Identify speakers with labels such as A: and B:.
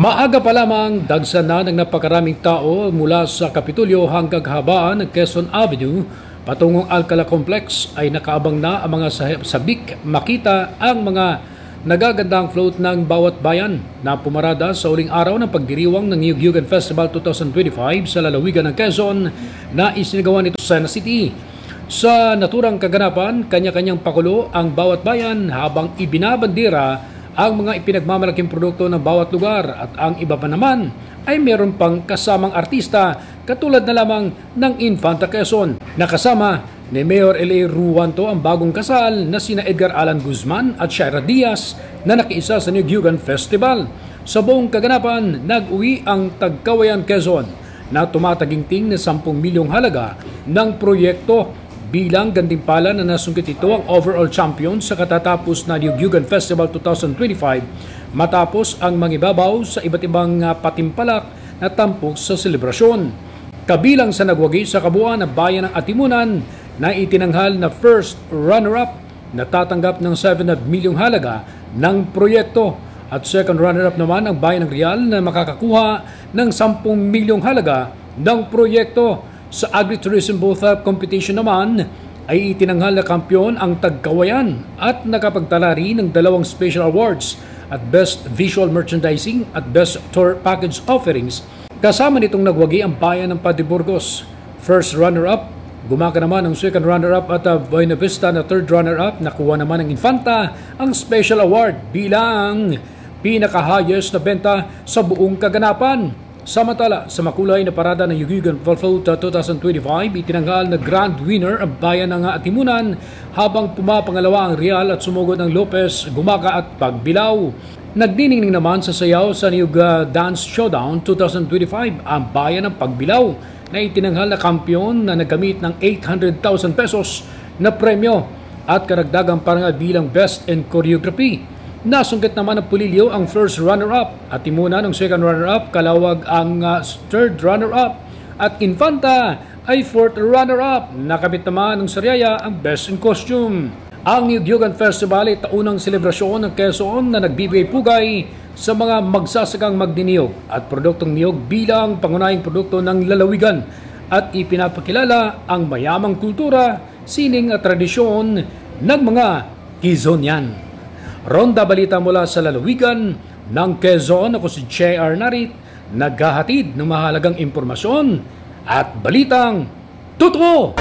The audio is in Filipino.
A: Maaga pa lamang, dagsan na ng napakaraming tao mula sa Kapitolyo hanggang habaan ng Quezon Avenue patungong Alcala Complex ay nakaabang na ang mga sabik makita ang mga nagagandang float ng bawat bayan na pumarada sa uling araw ng pagdiriwang ng Niyog-Yugan Festival 2025 sa lalawigan ng Quezon na isinagawa nito sa Sena City. Sa naturang kaganapan, kanya-kanyang pakulo ang bawat bayan habang ibinabandira ang mga ipinagmamalaking produkto ng bawat lugar at ang iba pa naman ay meron pang kasamang artista katulad na lamang ng Infanta Quezon. Nakasama ni Mayor L.A. Ruanto ang bagong kasal na sina Edgar Alan Guzman at Shaira Diaz na nakiisa sa Niyog-Yugan Festival. Sa buong kaganapan, nag-uwi ang Tagkawayan Quezon na tumataginting na 10 milyong halaga ng proyekto. Bilang gantimpala na nasungkit ito ang overall champion sa katatapos na Niyog-Yugan Festival 2025 matapos ang mangibabaw sa iba't ibang patimpalak na tampok sa selebrasyon. Kabilang sa nagwagi sa kabuuan ng bayan ng Atimunan na itinanghal na first runner-up na tatanggap ng 7 milyong halaga ng proyekto at second runner-up naman ang bayan ng Real na makakakuha ng 10 milyong halaga ng proyekto. Sa agritourism both competition naman ay itinanghal na kampiyon ang Tagkawayan at nakapagtala rin ng 2 special awards at Best Visual Merchandising at Best Tour Package Offerings. Kasama nitong nagwagi ang bayan ng Pantiburgos. First runner-up, gumaka naman ang second runner-up at Buena Vista na third runner-up. Nakuha naman ng Infanta ang special award bilang pinaka-highest na benta sa buong kaganapan. Samantala, sa makulay na parada ng Niyog-Yugan Float 2025, itinanggal na grand winner ang bayan ng Atimunan habang pumapangalawa ang Real at sumugod ng Lopez, Gumaka at Pagbilao. Nagdiningning naman sa sayaw sa Niyog Dance Showdown 2025 ang bayan ng Pagbilao na itinanghal na kampiyon na naggamit ng 800,000 pesos na premyo at karagdagang parangal bilang Best in Choreography. Nasungkit naman ng Pulilio ang first runner-up at Timunan ng second runner-up, Kalawag ang third runner-up at Infanta ay fourth runner-up. Nakabit naman ng Sariaya ang best in costume. Ang Niyog-Yugan Festival ay taunang selebrasyon ng Quezon na nagbibigay pugay sa mga magsasakang magdiniyog at produktong niyog bilang pangunahing produkto ng lalawigan at ipinapakilala ang mayamang kultura, sining at tradisyon ng mga Quezonian. Ronda balita mula sa lalawigan ng Quezon. Ako si J.R. Narit, naghahatid ng mahalagang impormasyon at balitang totoo.